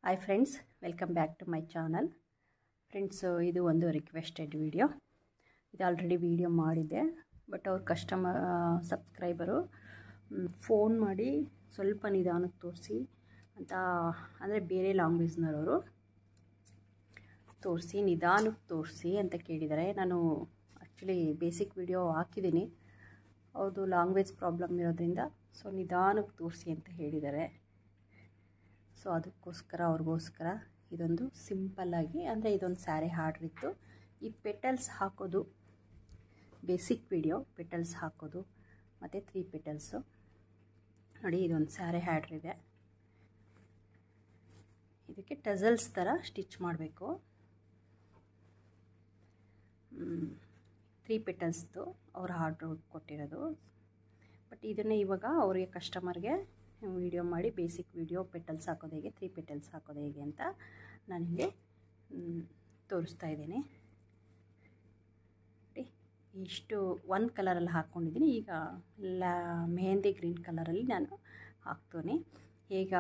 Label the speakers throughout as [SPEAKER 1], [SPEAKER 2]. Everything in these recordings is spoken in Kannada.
[SPEAKER 1] Hi friends, welcome back to my channel. Friends, ಇದು ಒಂದು ರಿಕ್ವೆಸ್ಟೆಡ್ ವಿಡಿಯೋ. ಇದು ಆಲ್ರೆಡಿ ವಿಡಿಯೋ ಮಾಡಿದ್ದೆ, ಬಟ್ ಅವ್ರ ಕಸ್ಟಮರ್ ಸಬ್ಸ್ಕ್ರೈಬರು ಫೋನ್ ಮಾಡಿ ಸ್ವಲ್ಪ ನಿಧಾನಕ್ಕೆ ತೋರಿಸಿ ಅಂತ, ಅಂದರೆ ಬೇರೆ ಲ್ಯಾಂಗ್ವೇಜ್ನವರು ತೋರಿಸಿ ನಿಧಾನಕ್ಕೆ ತೋರಿಸಿ ಅಂತ ಕೇಳಿದ್ದಾರೆ. ನಾನು ಆ್ಯಕ್ಚುಲಿ ಬೇಸಿಕ್ ವಿಡಿಯೋ ಹಾಕಿದ್ದೀನಿ, ಅವ್ರದ್ದು ಲ್ಯಾಂಗ್ವೇಜ್ ಪ್ರಾಬ್ಲಮ್ ಇರೋದ್ರಿಂದ ಸೊ ನಿಧಾನಕ್ಕೆ ತೋರಿಸಿ ಅಂತ ಹೇಳಿದ್ದಾರೆ. ಸೊ ಅದಕ್ಕೋಸ್ಕರ ಅವ್ರಿಗೋಸ್ಕರ ಇದೊಂದು ಸಿಂಪಲ್ಲಾಗಿ, ಅಂದರೆ ಇದೊಂದು ಸ್ಯಾರಿ ಆರ್ಡ್ರ್ ಇತ್ತು. ಈ ಪೆಟಲ್ಸ್ ಹಾಕೋದು ಬೇಸಿಕ್ ವಿಡಿಯೋ, ಪೆಟಲ್ಸ್ ಹಾಕೋದು ಮತ್ತು 3 ಪೆಟಲ್ಸು ನೋಡಿ. ಇದೊಂದು ಸ್ಯಾರಿ ಆರ್ಡ್ರ್ ಇದೆ. ಇದಕ್ಕೆ ಟಸಲ್ಸ್ ಥರ ಸ್ಟಿಚ್ ಮಾಡಬೇಕು. 3 ಪೆಟಲ್ಸ್ದು ಅವ್ರ ಆರ್ಡ್ರ್ ಕೊಟ್ಟಿರೋದು. ಬಟ್ ಇದನ್ನೇ ಇವಾಗ ಅವರಿಗೆ ಕಸ್ಟಮರ್ಗೆ ವಿಡಿಯೋ ಮಾಡಿ ಬೇಸಿಕ್ ವಿಡಿಯೋ ಪೆಟಲ್ಸ್ ಹಾಕೋದು ಹೇಗೆ, 3 ಪೆಟಲ್ಸ್ ಹಾಕೋದು ಹೇಗೆ ಅಂತ ನಾನಿಲ್ಲಿ ತೋರಿಸ್ತಾ ಇದ್ದೀನಿ. ಇಷ್ಟು ಒಂದು ಕಲರಲ್ಲಿ ಹಾಕ್ಕೊಂಡಿದ್ದೀನಿ. ಈಗ ಮೆಹಂದಿ ಗ್ರೀನ್ ಕಲರಲ್ಲಿ ನಾನು ಹಾಕ್ತೀನಿ. ಈಗ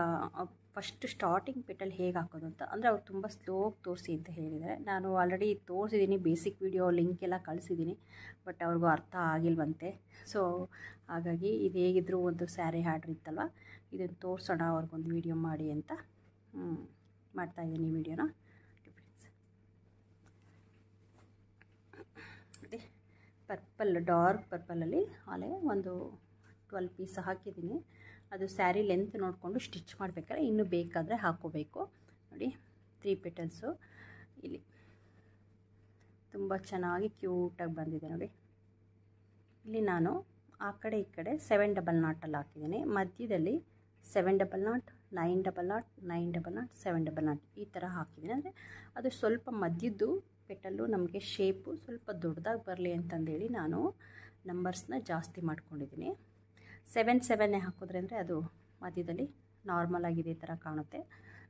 [SPEAKER 1] ಫಸ್ಟ್ ಸ್ಟಾರ್ಟಿಂಗ್ ಪೆಟಲ್ ಹೇಗೆ ಹಾಕೋದು ಅಂತ, ಅಂದರೆ ಅವ್ರು ತುಂಬ ಸ್ಲೋಗಿ ತೋರಿಸಿ ಅಂತ ಹೇಳಿದ್ದಾರೆ. ನಾನು ಆಲ್ರೆಡಿ ತೋರಿಸಿದ್ದೀನಿ, ಬೇಸಿಕ್ ವಿಡಿಯೋ ಲಿಂಕ್ ಎಲ್ಲ ಕಳಿಸಿದ್ದೀನಿ, ಬಟ್ ಅವ್ರಿಗೂ ಅರ್ಥ ಆಗಿಲ್ವಂತೆ. ಸೊ ಹಾಗಾಗಿ ಇದು ಹೇಗಿದ್ದರೂ ಒಂದು ಸ್ಯಾರಿ ಆರ್ಡ್ರ್ ಇತ್ತಲ್ವ, ಇದನ್ನು ತೋರಿಸೋಣ ಅವ್ರಿಗೊಂದು ವಿಡಿಯೋ ಮಾಡಿ ಅಂತ ಮಾಡ್ತಾಯಿದ್ದೀನಿ ಈ ವಿಡಿಯೋನ. ಮತ್ತು ಪರ್ಪಲ್, ಡಾರ್ಕ್ ಪರ್ಪಲಲ್ಲಿ ಆಲೆ ಒಂದು 12 ಪೀಸ್ ಹಾಕಿದ್ದೀನಿ. ಅದು ಸ್ಯಾರಿ ಲೆಂತ್ ನೋಡಿಕೊಂಡು ಸ್ಟಿಚ್ ಮಾಡಬೇಕಾದ್ರೆ ಇನ್ನೂ ಬೇಕಾದರೆ ಹಾಕ್ಕೋಬೇಕು. ನೋಡಿ 3 ಪೆಟಲ್ಸು ಇಲ್ಲಿ ತುಂಬ ಚೆನ್ನಾಗಿ ಕ್ಯೂಟಾಗಿ ಬಂದಿದೆ ನೋಡಿ. ಇಲ್ಲಿ ನಾನು ಆ ಕಡೆ ಈ ಕಡೆ 7 ಡಬಲ್ ನಾಟಲ್ಲಿ ಹಾಕಿದ್ದೀನಿ. ಮಧ್ಯದಲ್ಲಿ 7 double not, 9 double not, 9 double not, 7 double not ಈ ಥರ ಹಾಕಿದ್ದೀನಿ. ಅಂದರೆ ಅದು ಸ್ವಲ್ಪ ಮಧ್ಯದ್ದು ಪೆಟಲ್ಲು ನಮಗೆ ಶೇಪು ಸ್ವಲ್ಪ ದೊಡ್ಡದಾಗಿ ಬರಲಿ ಅಂತಂದೇಳಿ ನಾನು ನಂಬರ್ಸ್ನ ಜಾಸ್ತಿ ಮಾಡ್ಕೊಂಡಿದ್ದೀನಿ. 7 ಹಾಕಿದ್ರೆ ಅಂದರೆ ಅದು ಮಧ್ಯದಲ್ಲಿ ನಾರ್ಮಲ್ ಆಗಿದೆ ಈ ಥರ ಕಾಣುತ್ತೆ,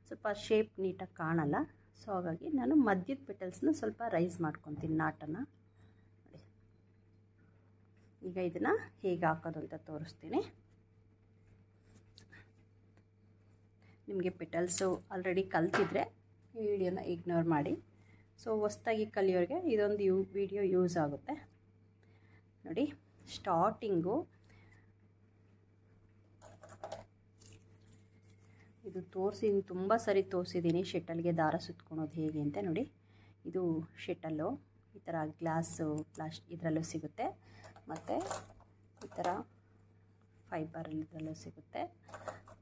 [SPEAKER 1] ಸ್ವಲ್ಪ ಶೇಪ್ ನೀಟಾಗಿ ಕಾಣಲ್ಲ. ಸೊ ಹಾಗಾಗಿ ನಾನು ಮಧ್ಯದ ಪೆಟಲ್ಸ್ನ ಸ್ವಲ್ಪ ರೈಸ್ ಮಾಡ್ಕೊತೀನಿ ನಾಟನ್ನು. ಈಗ ಇದನ್ನು ಹೇಗೆ ಹಾಕೋದು ಅಂತ ತೋರಿಸ್ತೀನಿ. ನಿಮಗೆ ಪೆಟಲ್ಸು ಆಲ್ರೆಡಿ ಕಲ್ತಿದ್ರೆ ಈ ವಿಡಿಯೋನ ಇಗ್ನೋರ್ ಮಾಡಿ. ಸೊ ಹೊಸ್ದಾಗಿ ಕಲಿಯೋರಿಗೆ ಇದೊಂದು ವಿಡಿಯೋ ಯೂಸ್ ಆಗುತ್ತೆ ನೋಡಿ. ಸ್ಟಾರ್ಟಿಂಗು ಇದು ತುಂಬ ಸರಿ ತೋರಿಸಿದ್ದೀನಿ ಶೆಟಲ್ಗೆ ದಾರ ಸುತ್ಕೊಳೋದು ಹೇಗೆ ಅಂತ ನೋಡಿ. ಇದು ಶೆಟಲ್ಲು ಈ ಥರ ಗ್ಲಾಸು ಇದರಲ್ಲೂ ಸಿಗುತ್ತೆ, ಮತ್ತು ಈ ಥರ ಫೈಬರಲ್ಲಿ ಇದರಲ್ಲೂ ಸಿಗುತ್ತೆ.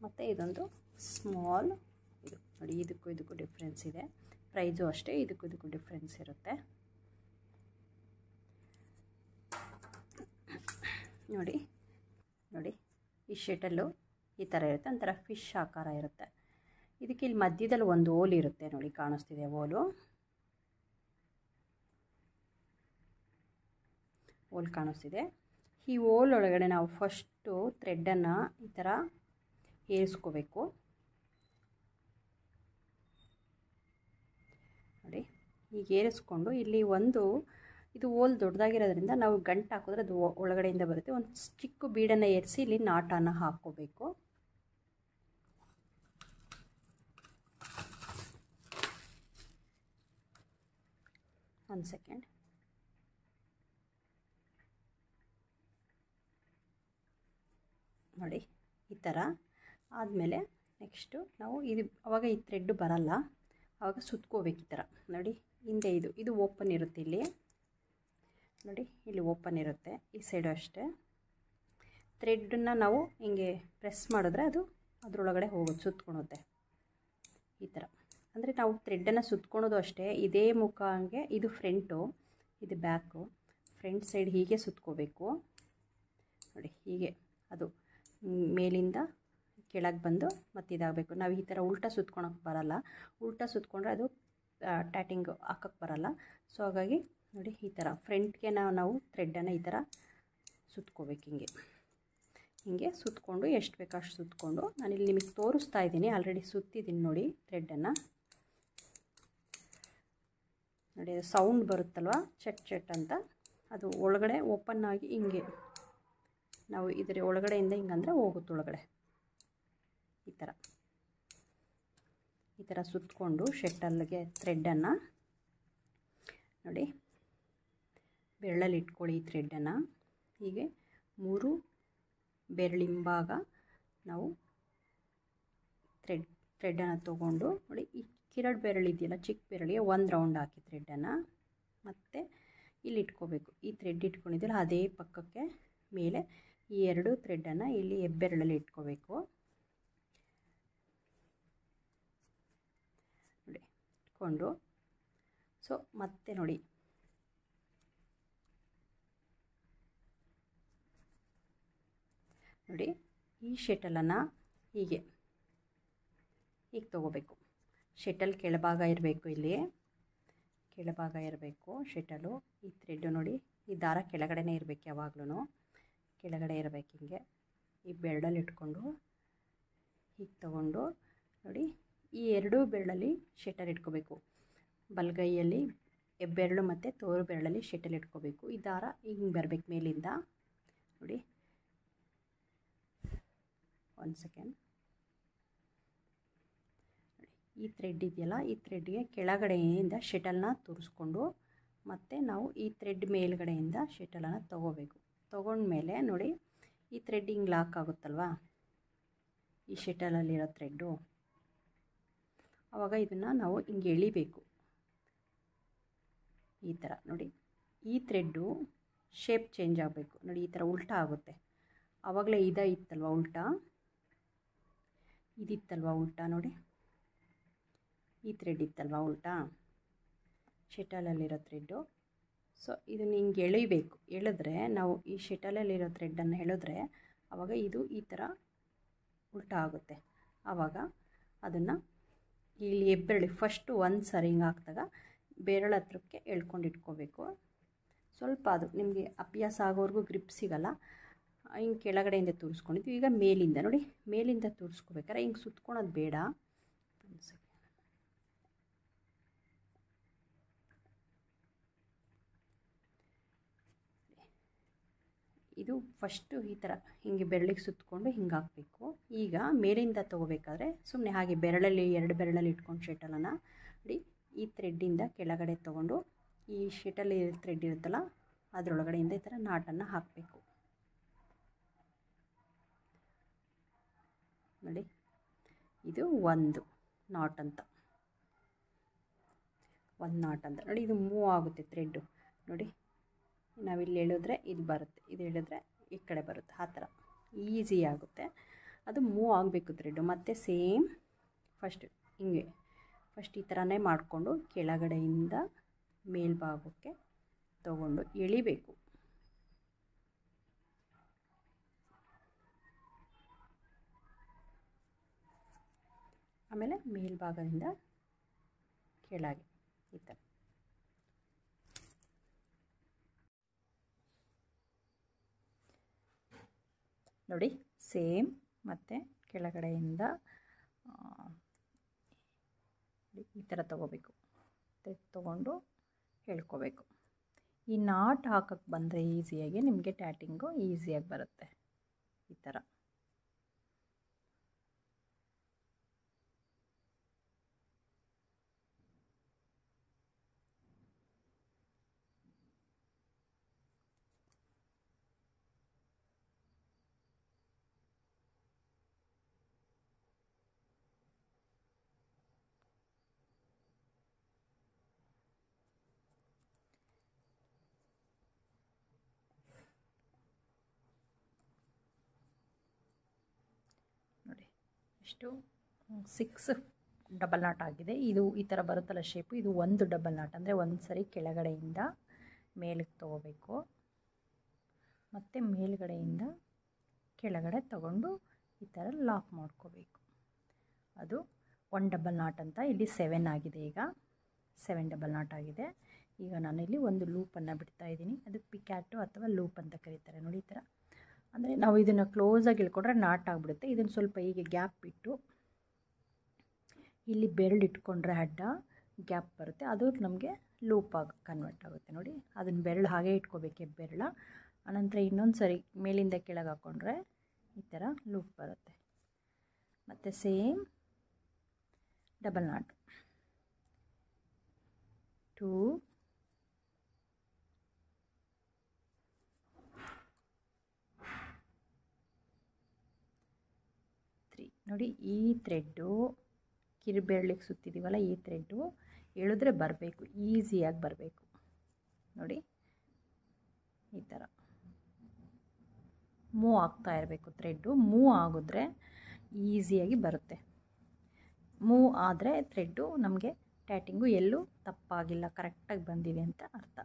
[SPEAKER 1] ಮತ್ತು ಇದೊಂದು ಸ್ಮಾಲ್, ಇದು ನೋಡಿ, ಇದಕ್ಕೂ ಡಿಫ್ರೆನ್ಸ್ ಇದೆ. ಪ್ರೈಸು ಅಷ್ಟೇ, ಇದಕ್ಕೂ ಡಿಫ್ರೆನ್ಸ್ ಇರುತ್ತೆ ನೋಡಿ. ಈ ಶೆಟಲ್ಲು ಈ ಥರ ಇರುತ್ತೆ, ಒಂಥರ ಫಿಶ್ ಆಕಾರ ಇರುತ್ತೆ. ಇದಕ್ಕೆ ಇಲ್ಲಿ ಮಧ್ಯದಲ್ಲಿ ಒಂದು ಓಲ್ ಇರುತ್ತೆ ನೋಡಿ, ಕಾಣಿಸ್ತಿದೆ ಓಲ್ ಕಾಣಿಸ್ತಿದೆ. ಈ ಓಲ್ ಒಳಗಡೆ ನಾವು ಫಸ್ಟು ಥ್ರೆಡ್ಡನ್ನು ಈ ಥರ ಏರಿಸ್ಕೋಬೇಕು ನೋಡಿ. ಈಗ ಏರಿಸ್ಕೊಂಡು ಇಲ್ಲಿ ಇದು ಓಲ್ ದೊಡ್ಡದಾಗಿರೋದ್ರಿಂದ ನಾವು ಗಂಟು ಹಾಕಿದ್ರೆ ಅದು ಒಳಗಡೆಯಿಂದ ಬರುತ್ತೆ. ಒಂದು ಚಿಕ್ಕ ಬೀಡನ್ನು ಏರಿಸಿ ಇಲ್ಲಿ ನಾಟನ್ನು ಹಾಕ್ಕೋಬೇಕು. ಒಂದು ಸೆಕೆಂಡ್. ನೋಡಿ ಈ ಥರ ಆದಮೇಲೆ ನೆಕ್ಸ್ಟು ನಾವು ಆವಾಗ ಈ ಥ್ರೆಡ್ ಬರಲ್ಲ, ಆವಾಗ ಸುತ್ಕೋಬೇಕು ಈ ಥರ ನೋಡಿ. ಹಿಂದೆ ಇದು ಓಪನ್ ಇರುತ್ತೆ, ಇಲ್ಲಿ ನೋಡಿ, ಇಲ್ಲಿ ಓಪನ್ ಇರುತ್ತೆ. ಈ ಸೈಡು ಅಷ್ಟೇ. ಥ್ರೆಡ್ಡನ್ನು ನಾವು ಹಿಂಗೆ ಪ್ರೆಸ್ ಮಾಡಿದ್ರೆ ಅದು ಅದರೊಳಗಡೆ ಹೋಗೋದು, ಸುತ್ಕೊಳುತ್ತೆ ಈ ಥರ. ಅಂದರೆ ನಾವು ಥ್ರೆಡ್ಡನ್ನು ಸುತ್ಕೊಳೋದು ಅಷ್ಟೇ. ಇದೇ ಮುಖ ಹಂಗೆ, ಇದು ಫ್ರಂಟು, ಇದು ಬ್ಯಾಕು. ಫ್ರಂಟ್ ಸೈಡ್ ಹೀಗೆ ಸುತ್ಕೋಬೇಕು ನೋಡಿ. ಹೀಗೆ ಅದು ಮೇಲಿಂದ ಕೆಳಗೆ ಬಂದು ಮತ್ತು ಇದಾಗಬೇಕು. ನಾವು ಈ ಥರ ಉಲ್ಟಾ ಸುತ್ಕೊಳಕ್ಕೆ ಬರಲ್ಲ, ಉಲ್ಟಾ ಸುತ್ಕೊಂಡ್ರೆ ಅದು ಟ್ಯಾಟಿಂಗ್ ಹಾಕೋಕ್ಕೆ ಬರಲ್ಲ. ಸೊ ಹಾಗಾಗಿ ನೋಡಿ ಈ ಥರ ಫ್ರಂಟ್ಗೆ ನಾವು ಥ್ರೆಡ್ಡನ್ನು ಈ ಥರ ಸುತ್ಕೋಬೇಕು. ಹಿಂಗೆ ಸುತ್ಕೊಂಡು ಎಷ್ಟು ಬೇಕೋ ಅಷ್ಟು ಸುತ್ಕೊಂಡು, ನಾನಿಲ್ಲಿ ನಿಮಗೆ ತೋರಿಸ್ತಾ ಇದ್ದೀನಿ. ಆಲ್ರೆಡಿ ಸುತ್ತಿದ್ದೀನಿ ನೋಡಿ ಥ್ರೆಡ್ಡನ್ನು ನೋಡಿ. ಅದು ಸೌಂಡ್ ಬರುತ್ತಲ್ವ, ಚಟ್ ಅಂತ, ಅದು ಒಳಗಡೆ ಓಪನ್ ಆಗಿ ಹಿಂಗೆ ನಾವು ಇದರ ಒಳಗಡೆಯಿಂದ ಹಿಂಗಂದರೆ ಹೋಗುತ್ತೆ ಒಳಗಡೆ ಈ ಥರ. ಈ ಥರ ಸುತ್ತಕೊಂಡು ಶೆಟ್ಟಲ್ಗೆ ಥ್ರೆಡ್ಡನ್ನು ನೋಡಿ ಬೆರಳಲ್ಲಿ ಇಟ್ಕೊಳ್ಳಿ. ಈ ಥ್ರೆಡ್ಡನ್ನು ಹೀಗೆ 3 ಬೆರಳಿಂಭಾಗ ನಾವು ಥ್ರೆಡ್ಡನ್ನು ತೊಗೊಂಡು ನೋಡಿ, ಈ ಕಿರಡು ಬೆರಳಿದೆಯಲ್ಲ ಚಿಕ್ಕ ಬೆರಳಿಗೆ 1 ರೌಂಡ್ ಹಾಕಿ ಥ್ರೆಡ್ಡನ್ನು ಮತ್ತು ಇಲ್ಲಿ ಇಟ್ಕೋಬೇಕು. ಈ ಥ್ರೆಡ್ ಇಟ್ಕೊಂಡಿದ್ದಲ್ಲ ಅದೇ ಪಕ್ಕಕ್ಕೆ ಮೇಲೆ ಈ 2 ಥ್ರೆಡ್ಡನ್ನು ಇಲ್ಲಿ ಹೆಬ್ಬೆರಳಲ್ಲಿ ಇಟ್ಕೋಬೇಕು. ನೋಡಿ ಇಟ್ಕೊಂಡು ಸೊ ಮತ್ತೆ ನೋಡಿ ಈ ಶೆಟಲನ್ನು ಹೀಗೆ ತೊಗೋಬೇಕು. ಶೆಟಲ್ ಕೆಳಭಾಗ ಇರಬೇಕು, ಇಲ್ಲಿ ಕೆಳಭಾಗ ಇರಬೇಕು ಶೆಟಲು. ಈ ಥ್ರೆಡ್ಡು ನೋಡಿ, ಈ ದಾರ ಕೆಳಗಡೆನೇ ಇರಬೇಕು, ಯಾವಾಗಲೂ ಕೆಳಗಡೆ ಇರಬೇಕು. ಹಿಂಗೆ ಈ ಬೆರಳಲ್ಲಿ ಇಟ್ಕೊಂಡು ಹೀಗೆ ತೊಗೊಂಡು ನೋಡಿ, ಈ 2 ಬೆರಳಲ್ಲಿ ಶೆಟಲ್ ಇಟ್ಕೋಬೇಕು. ಬಲಗೈಯಲ್ಲಿ ಹೆಬ್ಬೆರಳು ಮತ್ತು ತೋರು ಬೆರಳಲ್ಲಿ ಶೆಟಲ್ ಇಟ್ಕೋಬೇಕು. ಈ ದಾರ ಹಿಂಗೆ ಬರಬೇಕು ಮೇಲಿಂದ. ನೋಡಿ 1 ಸೆಕೆಂಡ್. ಈ ಥ್ರೆಡ್ ಇದೆಯಲ್ಲ, ಈ ಥ್ರೆಡ್ಗೆ ಕೆಳಗಡೆಯಿಂದ ಶೆಟಲ್ನ ತೋರಿಸ್ಕೊಂಡು ಮತ್ತು ನಾವು ಈ ಥ್ರೆಡ್ ಮೇಲ್ಗಡೆಯಿಂದ ಶೆಟಲನ್ನು ತೊಗೋಬೇಕು. ತೊಗೊಂಡ್ಮೇಲೆ ನೋಡಿ, ಈ ಥ್ರೆಡ್ ಹಿಂಗೆ ಲಾಕ್ ಆಗುತ್ತಲ್ವ, ಈ ಶೆಟಲಲ್ಲಿರೋ ಥ್ರೆಡ್ಡು, ಆವಾಗ ಇದನ್ನು ನಾವು ಹಿಂಗೆ ಎಳಿಬೇಕು. ಈ ಥರ ನೋಡಿ, ಈ ಥ್ರೆಡ್ಡು ಶೇಪ್ ಚೇಂಜ್ ಆಗಬೇಕು. ನೋಡಿ ಈ ಥರ ಉಲ್ಟಾ ಆಗುತ್ತೆ. ಆವಾಗಲೇ ಇತ್ತಲ್ವ ಉಲ್ಟಾ, ಇದಿತ್ತಲ್ವ ಉಲ್ಟಾ. ನೋಡಿ ಈ ಥ್ರೆಡ್ ಇತ್ತಲ್ವ ಉಲ್ಟಾ, ಶೆಟಲಲ್ಲಿರೋ ಥ್ರೆಡ್ಡು. ಸೊ ಇದನ್ನು ಹಿಂಗೆ ಎಳಿಬೇಕು. ಎಳೆದ್ರೆ ನಾವು ಈ ಶೆಟಲಲ್ಲಿರೋ ಥ್ರೆಡ್ಡನ್ನು ಎಳೆದ್ರೆ ಆವಾಗ ಇದು ಈ ಥರ ಉಲ್ಟಾ ಆಗುತ್ತೆ. ಆವಾಗ ಅದನ್ನು ಇಲ್ಲಿ ಹೆಬ್ಬೆರಳಿಗೆ ಫಸ್ಟು 1 ಸರಿ ಹಿಂಗೆ ಹಾಕಿದಾಗ ಬೆರಳ ಹತ್ರಕ್ಕೆ ಎಳ್ಕೊಂಡು ಇಟ್ಕೋಬೇಕು. ಸ್ವಲ್ಪ ಅದು ನಿಮಗೆ ಅಭ್ಯಾಸ ಆಗೋವರೆಗೂ ಗ್ರಿಪ್ ಸಿಗಲ್ಲ. ಹಿಂಗೆ ಕೆಳಗಡೆಯಿಂದ ತೋರಿಸ್ಕೊಂಡಿದ್ವಿ. ಈಗ ಮೇಲಿಂದ ನೋಡಿ, ಮೇಲಿಂದ ತೋರಿಸ್ಕೋಬೇಕಾದ್ರೆ ಹಿಂಗೆ ಸುತ್ಕೊಳೋದು ಬೇಡ. ಇದು ಫಸ್ಟು ಈ ಥರ ಹಿಂಗೆ ಬೆರಳಿಗೆ ಸುತ್ತಕೊಂಡು ಹಿಂಗೆ ಹಾಕಬೇಕು. ಈಗ ಮೇಲಿಂದ ತೊಗೋಬೇಕಾದ್ರೆ ಸುಮ್ಮನೆ ಹಾಗೆ ಬೆರಳಲ್ಲಿ 2 ಬೆರಳಲ್ಲಿ ಇಟ್ಕೊಂಡು ಶೆಟಲನ್ನು ನೋಡಿ, ಈ ಥ್ರೆಡ್ಡಿಂದ ಕೆಳಗಡೆ ತೊಗೊಂಡು ಈ ಶೆಟಲ್ ಥ್ರೆಡ್ ಇರುತ್ತಲ್ಲ ಅದರೊಳಗಡೆಯಿಂದ ಈ ಥರ ನಾಟನ್ನು ಹಾಕಬೇಕು. ನೋಡಿ ಇದು 1 ನಾಟ್ ಅಂತ, 1 ನಾಟ್ ಅಂತ ನೋಡಿ. ಇದು ಮೂವ್ ಆಗುತ್ತೆ ಥ್ರೆಡ್ಡು. ನೋಡಿ ನಾವಿಲ್ಲಿ ಎಳೆದ್ರೆ ಇದು ಬರುತ್ತೆ, ಇದು ಎಳೆದ್ರೆ ಈ ಕಡೆ ಬರುತ್ತೆ. ಆ ಥರ ಈಸಿ ಆಗುತ್ತೆ. ಅದು ಮೂವ್ ಆಗಬೇಕು ಥ್ರೆಡ್ಡು. ಮತ್ತು ಸೇಮ್ ಫಸ್ಟ್ ಈ ಥರನೇ ಮಾಡಿಕೊಂಡು ಕೆಳಗಡೆಯಿಂದ ಮೇಲ್ಭಾಗಕ್ಕೆ ತಗೊಂಡು ಎಳಿಬೇಕು. ಆಮೇಲೆ ಮೇಲ್ಭಾಗದಿಂದ ಕೆಳಗೆ ಈ ಥರ ನೋಡಿ ಸೇಮ್. ಮತ್ತು ಕೆಳಗಡೆಯಿಂದ ಈ ಥರ ತೊಗೋಬೇಕು. ಥ್ರೆಡ್ ತೊಗೊಂಡು ಹೇಳ್ಕೋಬೇಕು. ಈ ನಾಟ್ ಹಾಕಕ್ಕೆ ಬಂದರೆ ಈಸಿಯಾಗಿ ನಿಮಗೆ ಟ್ಯಾಟಿಂಗು ಈಸಿಯಾಗಿ ಬರುತ್ತೆ. ಈ ಥರ ನೋಡಿ ಎಷ್ಟು 6 ಡಬಲ್ ನಾಟ್ ಆಗಿದೆ. ಇದು ಈ ಥರ ಬರುತ್ತಲ್ಲ ಶೇಪು, ಇದು 1 ಡಬಲ್ ನಾಟ್ ಅಂದರೆ 1 ಸರಿ ಕೆಳಗಡೆಯಿಂದ ಮೇಲಕ್ಕೆ ತೊಗೋಬೇಕು. ಮತ್ತು ಮೇಲ್ಗಡೆಯಿಂದ ಕೆಳಗಡೆ ತಗೊಂಡು ಈ ಥರ ಲಾಕ್ ಮಾಡ್ಕೋಬೇಕು. ಅದು 1 ಡಬಲ್ ನಾಟ್ ಅಂತ. ಇಲ್ಲಿ 7 ಆಗಿದೆ. ಈಗ 7 ಡಬಲ್ ನಾಟ್ ಆಗಿದೆ. ಈಗ ನಾನಿಲ್ಲಿ ಒಂದು ಲೂಪನ್ನು ಬಿಡ್ತಾ ಇದ್ದೀನಿ. ಅದು ಪಿಕ್ಯಾಟು ಅಥವಾ ಲೂಪ್ ಅಂತ ಕರೀತಾರೆ. ನೋಡಿ ಈ ಥರ ಅಂದರೆ ನಾವು ಇದನ್ನು ಕ್ಲೋಸಾಗಿ ಇಳ್ಕೊಂಡ್ರೆ ನಾಟ್ ಆಗಿಬಿಡುತ್ತೆ. ಇದನ್ನು ಸ್ವಲ್ಪ ಹೀಗೆ ಗ್ಯಾಪ್ ಬಿಟ್ಟು ಇಲ್ಲಿ ಬೆರಳು ಇಟ್ಕೊಂಡ್ರೆ ಅಡ್ಡ ಗ್ಯಾಪ್ ಬರುತ್ತೆ, ಅದು ನಮಗೆ ಲೂಪಾಗಿ ಕನ್ವರ್ಟ್ ಆಗುತ್ತೆ. ನೋಡಿ ಅದನ್ನು ಬೆರಳು ಹಾಗೆ ಇಟ್ಕೋಬೇಕು, ಬೆರಳ. ಆನಂತರ ಇನ್ನೊಂದು ಸರಿ ಮೇಲಿಂದ ಕೆಳಗೆ ಹಾಕ್ಕೊಂಡ್ರೆ ಈ ಥರ ಲೂಪ್ ಬರುತ್ತೆ. ಮತ್ತು ಸೇಮ್ ಡಬಲ್ ನಾಟ್ 2 3 ನೋಡಿ. ಈ ಥ್ರೆಡ್ಡು ಕಿರುಬೆರಳಿಗೆ ಸುತ್ತಿದ್ದೀವಲ್ಲ, ಈ ಥ್ರೆಡ್ಡು ಎಳೆದ್ರೆ ಬರಬೇಕು, ಈಸಿಯಾಗಿ ಬರಬೇಕು ನೋಡಿ. ಈ ಥರ ಮೂವ್ ಆಗ್ತಾ ಇರಬೇಕು ಥ್ರೆಡ್ಡು. ಮೂವ್ ಆಗಿದ್ರೆ ಈಸಿಯಾಗಿ ಬರುತ್ತೆ. ಮೂವ್ ಆದರೆ ಥ್ರೆಡ್ಡು ನಮಗೆ ಟ್ಯಾಟಿಂಗು ಎಲ್ಲೂ ತಪ್ಪಾಗಿಲ್ಲ, ಕರೆಕ್ಟಾಗಿ ಬಂದಿದೆ ಅಂತ ಅರ್ಥ.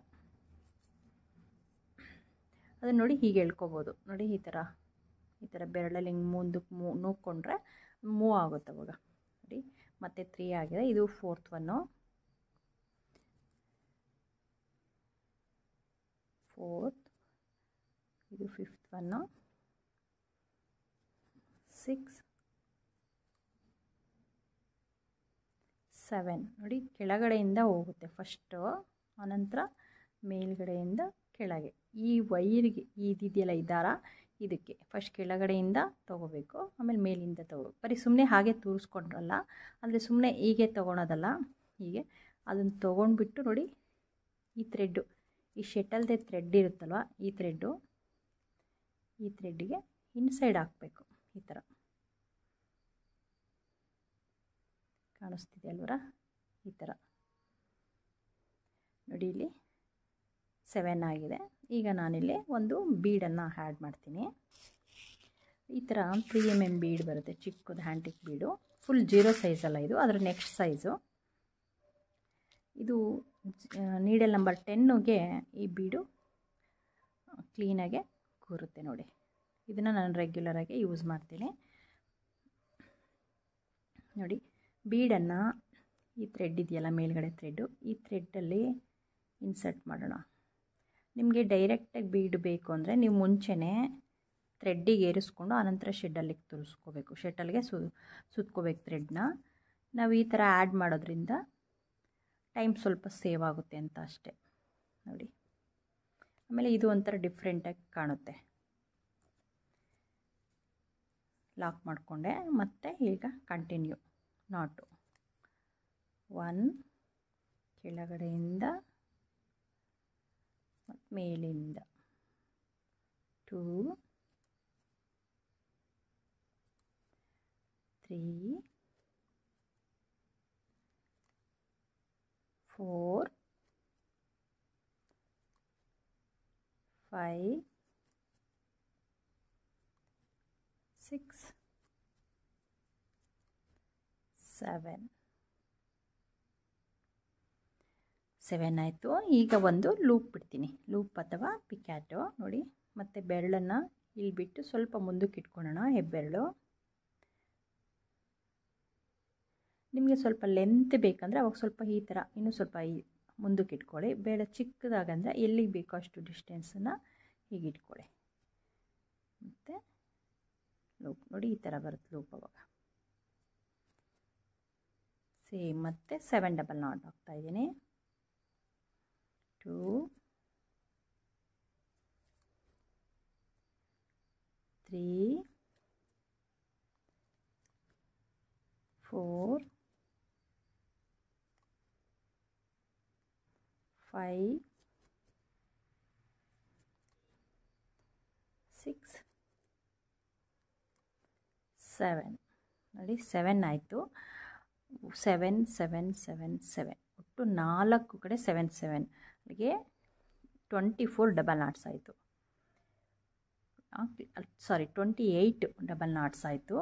[SPEAKER 1] ಅದನ್ನು ನೋಡಿ ಹೀಗೆ ಎಳ್ಕೊಬೋದು ನೋಡಿ. ಈ ಥರ ಬೆರಳಲ್ಲಿ ಹಿಂಗೆ ಮುಂದಕ್ಕೆ ನೂಕ್ಕೊಂಡ್ರೆ ಮೂವ್ ಆಗುತ್ತೆ ಅವಾಗ ನೋಡಿ. ಮತ್ತು 3 ಆಗಿದೆ. ಇದು 4th ಒನ್ನು, 4th, ಇದು 5th ಒನ್ನು, 6, 7 ನೋಡಿ. ಕೆಳಗಡೆಯಿಂದ ಹೋಗುತ್ತೆ ಫಸ್ಟು, ಆನಂತರ ಮೇಲ್ಗಡೆಯಿಂದ ಕೆಳಗೆ. ಈ ವೈರಿಗೆ ಇದಿದೆಯಲ್ಲ ಈ ದಾರ, ಇದಕ್ಕೆ ಫಸ್ಟ್ ಕೆಳಗಡೆಯಿಂದ ತೊಗೋಬೇಕು, ಆಮೇಲೆ ಮೇಲಿಂದ ತೊಗೋಬೇಕು. ಬರೀ ಸುಮ್ಮನೆ ಹಾಗೆ ತೂರಿಸ್ಕೊಂಡ್ರಲ್ಲ, ಅಂದರೆ ಸುಮ್ಮನೆ ಹೀಗೆ ತೊಗೊಳೋದಲ್ಲ, ಹೀಗೆ ಅದನ್ನು ತೊಗೊಂಡ್ಬಿಟ್ಟು ನೋಡಿ. ಈ ಥ್ರೆಡ್ಡು, ಈ ಶೆಟಲ್ದೇ ಥ್ರೆಡ್ ಇರುತ್ತಲ್ವ, ಈ ಥ್ರೆಡ್ಡಿಗೆ ಇನ್ಸೈಡ್ ಹಾಕಬೇಕು. ಈ ಥರ ಕಾಣಿಸ್ತಿದೆ ಅಲ್ವರ? ಈ ಥರ ನೋಡಿ. ಇಲ್ಲಿ 7 ಆಗಿದೆ. ಈಗ ನಾನಿಲ್ಲಿ ಒಂದು ಬೀಡನ್ನು ಆ್ಯಡ್ ಮಾಡ್ತೀನಿ. ಈ ಥರ 3 mm ಬೀಡ್ ಬರುತ್ತೆ, ಚಿಕ್ಕದು ಹ್ಯಾಂಟಿಕ್ ಬೀಡು. ಫುಲ್ 0 ಸೈಜಲ್ಲ ಇದು, ಅದರ ನೆಕ್ಸ್ಟ್ ಸೈಜು ಇದು. ನೀಡಲ್ ನಂಬರ್ 10ಗೆ ಈ ಬೀಡು ಕ್ಲೀನಾಗೆ ಕೂರುತ್ತೆ ನೋಡಿ. ಇದನ್ನು ನಾನು ರೆಗ್ಯುಲರಾಗಿ ಯೂಸ್ ಮಾಡ್ತೀನಿ ನೋಡಿ. ಬೀಡನ್ನು ಈ ಥ್ರೆಡ್ ಇದೆಯಲ್ಲ ಮೇಲ್ಗಡೆ ಥ್ರೆಡ್ಡು, ಈ ಥ್ರೆಡ್ಡಲ್ಲಿ ಇನ್ಸರ್ಟ್ ಮಾಡೋಣ. ನಿಮಗೆ ಡೈರೆಕ್ಟಾಗಿ ಬೀಡ್ ಬೇಕು ಅಂದರೆ ನೀವು ಮುಂಚೆನೇ ಥ್ರೆಡ್ಡಿಗೆ ಏರಿಸ್ಕೊಂಡು ಆನಂತರ ಶೆಡ್ಡಲ್ಲಿಗೆ ತುರಿಸ್ಕೋಬೇಕು, ಶೆಟ್ಟಲ್ಗೆ ಸುತ್ಕೋಬೇಕು ಥ್ರೆಡ್ನ. ನಾವು ಈ ಥರ ಆ್ಯಡ್ ಮಾಡೋದ್ರಿಂದ ಟೈಮ್ ಸ್ವಲ್ಪ ಸೇವ್ ಆಗುತ್ತೆ ಅಂತ ಅಷ್ಟೇ ನೋಡಿ. ಆಮೇಲೆ ಇದು ಒಂಥರ ಡಿಫ್ರೆಂಟಾಗಿ ಕಾಣುತ್ತೆ. ಲಾಕ್ ಮಾಡಿಕೊಂಡೆ. ಮತ್ತು ಈಗ ಕಂಟಿನ್ಯೂ ನಾಟು 1 ಕೆಳಗಡೆಯಿಂದ ಮತ್ತು ಮೇಲಿಂದ 2 3 4 5 6 7 ಆಯಿತು. ಈಗ ಒಂದು ಲೂಪ್ ಬಿಡ್ತೀನಿ, ಲೂಪ್ ಅಥವಾ ಪಿಕ್ಯಾಟೋ ನೋಡಿ. ಮತ್ತು ಬೆರಳನ್ನು ಇಲ್ಲಿ ಬಿಟ್ಟು ಸ್ವಲ್ಪ ಮುಂದಕ್ಕೆ ಇಟ್ಕೊಳ್ಳೋಣ. ಹೆಬ್ಬೆರಳು ನಿಮಗೆ ಸ್ವಲ್ಪ ಲೆಂತ್ ಬೇಕಂದರೆ ಅವಾಗ ಸ್ವಲ್ಪ ಈ ಥರ ಇನ್ನೂ ಸ್ವಲ್ಪ ಮುಂದಕ್ಕೆ ಇಟ್ಕೊಳ್ಳಿ. ಬೇಡ ಚಿಕ್ಕದಾಗಂದರೆ ಎಲ್ಲಿಗೆ ಬೇಕೋ ಅಷ್ಟು ಡಿಸ್ಟೆನ್ಸನ್ನು ಹೀಗೆ ಇಟ್ಕೊಳ್ಳಿ. ಮತ್ತು ಲೂಪ್ ನೋಡಿ, ಈ ಥರ ಬರುತ್ತೆ ಲೂಪ್. ಅವಾಗ ಸೇಮ್. ಮತ್ತು 7 ಡಬಲ್ ನಾಟ್ ಹಾಕ್ತಾಯಿದ್ದೀನಿ. 2 3 4 5 6 7 ನೋಡಿ. 7 ಆಯಿತು. 7 7 7 7 ಒಟ್ಟು 4 ಕಡೆ 7 7 ಅಲ್ಲಿಗೆ 24 ಡಬಲ್ ನಾಟ್ಸ್ ಆಯಿತು. ಸಾರಿ 28 ಡಬಲ್ ನಾಟ್ಸ್ ಆಯಿತು.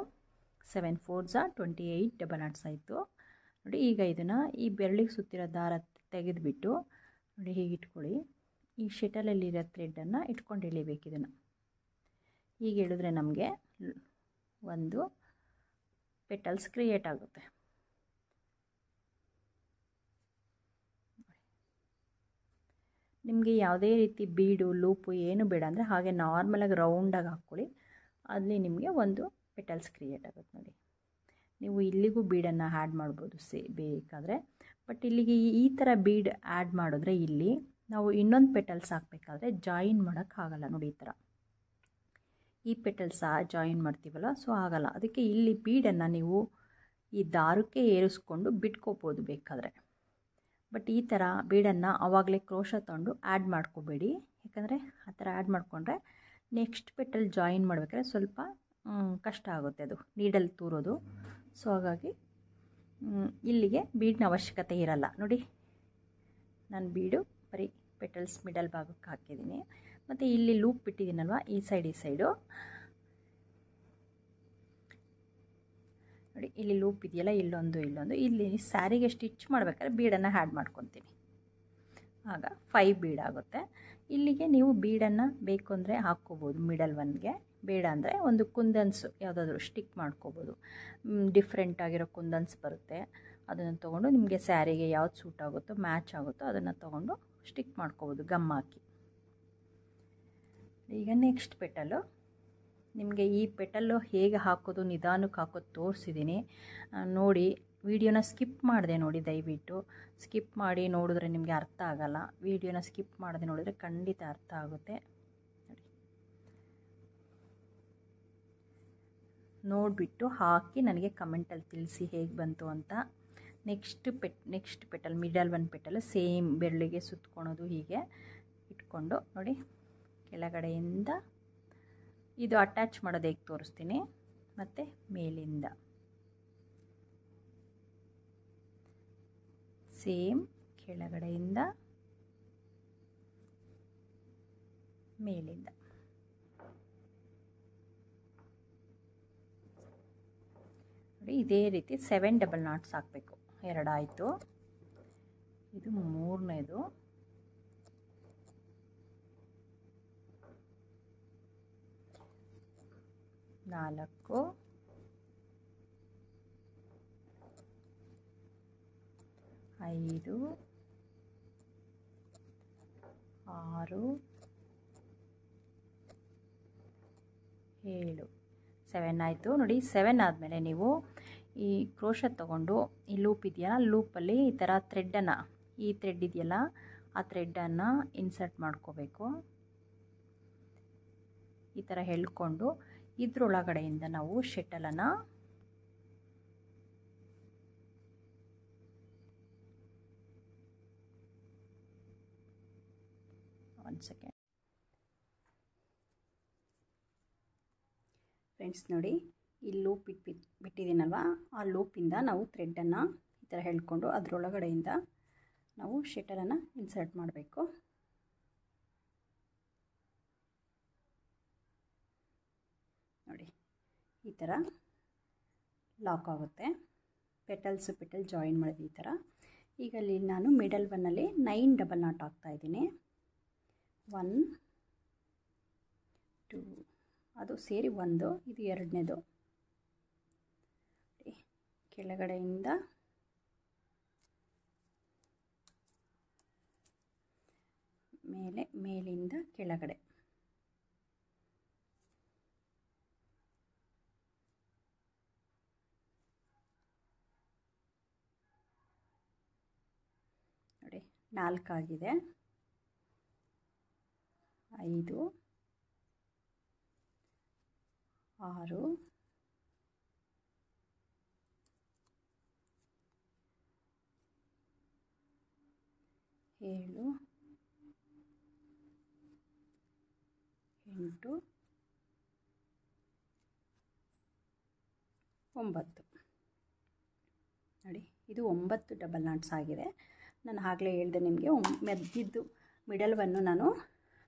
[SPEAKER 1] 7 4s 28 ಡಬಲ್ ನಾಟ್ಸ್ ಆಯಿತು ನೋಡಿ. ಈಗ ಇದನ್ನು ಈ ಬೆರಳಿಗೆ ಸುತ್ತಿರೋ ದಾರ ತೆಗೆದುಬಿಟ್ಟು ನೋಡಿ ಹೀಗೆ ಇಟ್ಕೊಳ್ಳಿ. ಈ ಶೆಟಲಲ್ಲಿರೋ ಥ್ರೆಡ್ಡನ್ನು ಇಟ್ಕೊಂಡು ಎಳಿಬೇಕು. ಇದನ್ನು ಹೀಗೆ ಎಳೆದ್ರೆ ನಮಗೆ ಒಂದು ಪೆಟಲ್ಸ್ ಕ್ರಿಯೇಟ್ ಆಗುತ್ತೆ. ನಿಮಗೆ ಯಾವುದೇ ರೀತಿ ಬೀಡು ಲೂಪು ಏನು ಬೇಡ ಅಂದರೆ ಹಾಗೆ ನಾರ್ಮಲಾಗಿ ರೌಂಡಾಗಿ ಹಾಕ್ಕೊಳ್ಳಿ, ಅಲ್ಲಿ ನಿಮಗೆ ಒಂದು ಪೆಟಲ್ಸ್ ಕ್ರಿಯೇಟ್ ಆಗುತ್ತೆ ನೋಡಿ. ನೀವು ಇಲ್ಲಿಗೂ ಬೀಡನ್ನು ಆ್ಯಡ್ ಮಾಡ್ಬೋದು ಬೇಕಾದರೆ. ಬಟ್ ಇಲ್ಲಿಗೆ ಈ ಥರ ಬೀಡ್ ಆ್ಯಡ್ ಮಾಡಿದ್ರೆ ಇಲ್ಲಿ ನಾವು ಇನ್ನೊಂದು ಪೆಟಲ್ಸ್ ಹಾಕಬೇಕಾದ್ರೆ ಜಾಯಿನ್ ಮಾಡೋಕ್ಕಾಗಲ್ಲ ನೋಡಿ. ಈ ಥರ ಈ ಪೆಟಲ್ಸ್ ಜಾಯಿನ್ ಮಾಡ್ತೀವಲ್ಲ, ಸೊ ಆಗಲ್ಲ. ಅದಕ್ಕೆ ಇಲ್ಲಿ ಬೀಡನ್ನು ನೀವು ಈ ದಾರಕ್ಕೆ ಏರಿಸ್ಕೊಂಡು ಬಿಟ್ಕೋಬೋದು ಬೇಕಾದರೆ. ಬಟ್ ಈ ಥರ ಬೀಡನ್ನು ಆವಾಗಲೇ ಕ್ರೋಶ ತಗೊಂಡು ಆ್ಯಡ್ ಮಾಡ್ಕೋಬೇಡಿ, ಯಾಕಂದರೆ ಆ ಥರ ಆ್ಯಡ್ ಮಾಡಿಕೊಂಡ್ರೆ ನೆಕ್ಸ್ಟ್ ಪೆಟಲ್ ಜಾಯಿನ್ ಮಾಡಬೇಕಾದ್ರೆ ಸ್ವಲ್ಪ ಕಷ್ಟ ಆಗುತ್ತೆ, ಅದು ನೀಡಲ್ಲಿ ತೂರೋದು. ಸೊ ಹಾಗಾಗಿ ಇಲ್ಲಿಗೆ ಬೀಡಿನ ಅವಶ್ಯಕತೆ ಇರಲ್ಲ. ನೋಡಿ, ನಾನು ಬೀಡು ಬರೀ ಪೆಟಲ್ಸ್ ಮಿಡಲ್ ಭಾಗಕ್ಕೆ ಹಾಕಿದ್ದೀನಿ. ಮತ್ತು ಇಲ್ಲಿ ಲೂಪ್ ಬಿಟ್ಟಿದ್ದೀನಲ್ವ, ಈ ಸೈಡು ನೋಡಿ, ಇಲ್ಲಿ ಲೂಪ್ ಇದೆಯಲ್ಲ, ಇಲ್ಲೊಂದು ಇಲ್ಲಿ ಸ್ಯಾರಿಗೆ ಸ್ಟಿಚ್ ಮಾಡಬೇಕಾದ್ರೆ ಬೀಡನ್ನು ಆ್ಯಡ್ ಮಾಡ್ಕೊತೀನಿ. ಆಗ 5 ಬೀಡ್ ಆಗುತ್ತೆ. ಇಲ್ಲಿಗೆ ನೀವು ಬೀಡನ್ನು ಬೇಕು ಅಂದರೆ ಹಾಕ್ಕೋಬೋದು, ಮಿಡಲ್ ಒನ್ಗೆ. ಬೇಡ ಅಂದರೆ ಒಂದು ಕುಂದನ್ಸ್ ಯಾವುದಾದ್ರೂ ಸ್ಟಿಕ್ ಮಾಡ್ಕೋಬೋದು. ಡಿಫ್ರೆಂಟ್ ಆಗಿರೋ ಕುಂದನ್ಸ್ ಬರುತ್ತೆ, ಅದನ್ನು ತೊಗೊಂಡು ನಿಮಗೆ ಸ್ಯಾರಿಗೆ ಯಾವ್ದು ಸೂಟ್ ಆಗುತ್ತೋ, ಮ್ಯಾಚ್ ಆಗುತ್ತೋ ಅದನ್ನು ತೊಗೊಂಡು ಸ್ಟಿಕ್ ಮಾಡ್ಕೋಬೋದು ಗಮ್ ಹಾಕಿ. ಈಗ ನೆಕ್ಸ್ಟ್ ಪೆಟಲು, ನಿಮಗೆ ಈ ಪೆಟಲ್ಲು ಹೇಗೆ ಹಾಕೋದು, ನಿಧಾನಕ್ಕೆ ಹಾಕೋದು ತೋರಿಸಿದ್ದೀನಿ ನೋಡಿ. ವಿಡಿಯೋನ ಸ್ಕಿಪ್ ಮಾಡಿದೆ ನೋಡಿ, ದಯವಿಟ್ಟು ಸ್ಕಿಪ್ ಮಾಡಿ ನೋಡಿದ್ರೆ ನಿಮಗೆ ಅರ್ಥ ಆಗಲ್ಲ. ವಿಡಿಯೋನ ಸ್ಕಿಪ್ ಮಾಡದೆ ನೋಡಿದ್ರೆ ಖಂಡಿತ ಅರ್ಥ ಆಗುತ್ತೆ. ನೋಡಿಬಿಟ್ಟು ಹಾಕಿ ನನಗೆ ಕಮೆಂಟಲ್ಲಿ ತಿಳಿಸಿ ಹೇಗೆ ಬಂತು ಅಂತ. Next petal, middle one petal same ಬೆರಳಿಗೆ ಸುತ್ಕೊಳೋದು, ಹೀಗೆ ಇಟ್ಕೊಂಡು ನೋಡಿ ಕೆಳಗಡೆಯಿಂದ ಇದು ಅಟ್ಯಾಚ್ ಮಾಡೋದು ಹೇಗೆ ತೋರಿಸ್ತೀನಿ. ಮತ್ತು ಮೇಲಿಂದ ಸೇಮ್ ಕೆಳಗಡೆಯಿಂದ ಮೇಲಿಂದ ನೋಡಿ, ಇದೇ ರೀತಿ 7 ಡಬಲ್ ನಾಟ್ಸ್ ಹಾಕಬೇಕು. 2 ಆಯಿತು, ಇದು 3ನೇದು. 4 5 6 7 7 ಆಯಿತು. ನೋಡಿ, 7 ಆದಮೇಲೆ ನೀವು ಈ ಕ್ರೋಶ ತೊಗೊಂಡು ಈ ಲೂಪ್ ಇದೆಯಲ್ಲ, ಲೂಪಲ್ಲಿ ಈ ಥರ ಥ್ರೆಡ್ಡನ್ನು, ಈ ಥ್ರೆಡ್ ಇದೆಯಲ್ಲ ಆ ಥ್ರೆಡ್ಡನ್ನು ಇನ್ಸರ್ಟ್ ಮಾಡ್ಕೋಬೇಕು. ಈ ಥರ ಎಳ್ಕೊಂಡು ಇದ್ರೊಳಗಡೆಯಿಂದ ನಾವು ಶಟಲನ್ನು ಒಂದು ಸೆಕೆಂಡ್ ಫ್ರೆಂಡ್ಸ್, ನೋಡಿ ಈ ಲೂಪ್ ಬಿಟ್ಟಿದ್ದೀನಲ್ವ, ಆ ಲೂಪಿಂದ ನಾವು ಥ್ರೆಡ್ಡನ್ನು ಈ ಥರ ಎಳ್ಕೊಂಡು ಅದರೊಳಗಡೆಯಿಂದ ನಾವು ಶಟಲನ್ನು ಇನ್ಸರ್ಟ್ ಮಾಡಬೇಕು. ನೋಡಿ, ಈ ಥರ ಲಾಕ್ ಆಗುತ್ತೆ. ಪೆಟಲ್ ಜಾಯಿನ್ ಮಾಡೋದು ಈ ಥರ. ಈಗ ಅಲ್ಲಿ ನಾನು ಮಿಡಲ್ ಒನ್ನಲ್ಲಿ 9 ಡಬಲ್ ನಾಟ್ ಹಾಕ್ತಾಯಿದ್ದೀನಿ. 1 2 ಅದು ಸೇರಿ 1, ಇದು 2ನೇದು. ಕೆಳಗಡೆಯಿಂದ ಮೇಲಿಂದ ಕೆಳಗಡೆ ನೋಡಿ, 4 ಆಗಿದೆ. 5 6 7 8 9. ನೋಡಿ, ಇದು 9 ಡಬಲ್ ನಾಟ್ಸ್ ಆಗಿದೆ. ನಾನು ಆಗಲೇ ಹೇಳಿದೆ ನಿಮಗೆ, ಮೆದ್ದಿದ್ದು ಮಿಡಲ್ ಒನ್ನು ನಾನು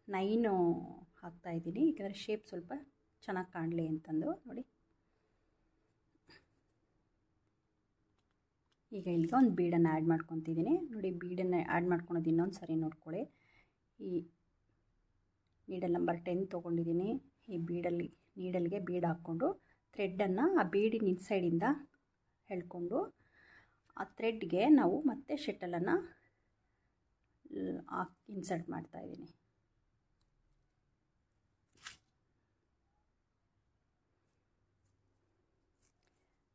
[SPEAKER 1] 9 ಹಾಕ್ತಾಯಿದ್ದೀನಿ, ಯಾಕಂದರೆ ಶೇಪ್ ಸ್ವಲ್ಪ ಚೆನ್ನಾಗಿ ಕಾಣಲಿ ಅಂತಂದು. ನೋಡಿ, ಈಗ ಇಲ್ಲಿಗೆ ಒಂದು ಬೀಡನ್ನು ಆ್ಯಡ್ ಮಾಡ್ಕೊತಿದ್ದೀನಿ. ನೋಡಿ, ಬೀಡನ್ನು ಆ್ಯಡ್ ಮಾಡ್ಕೊಳೋದು ಇನ್ನೊಂದು ಸರಿ ನೋಡ್ಕೊಳ್ಳಿ. ಈ ನೀಡಲ್ ನಂಬರ್ 10 ತೊಗೊಂಡಿದ್ದೀನಿ. ಈ ನೀಡಲ್ಗೆ ಬೀಡ್ ಹಾಕ್ಕೊಂಡು ಥ್ರೆಡ್ಡನ್ನು ಆ ಬೀಡಿನ ಇನ್ಸೈಡಿಂದ ಎಳ್ಕೊಂಡು ಆ ಥ್ರೆಡ್ಗೆ ನಾವು ಮತ್ತೆ ಶಟಲನ್ನು ಇನ್ಸರ್ಟ್ ಮಾಡ್ತಾಯಿದ್ದೀನಿ.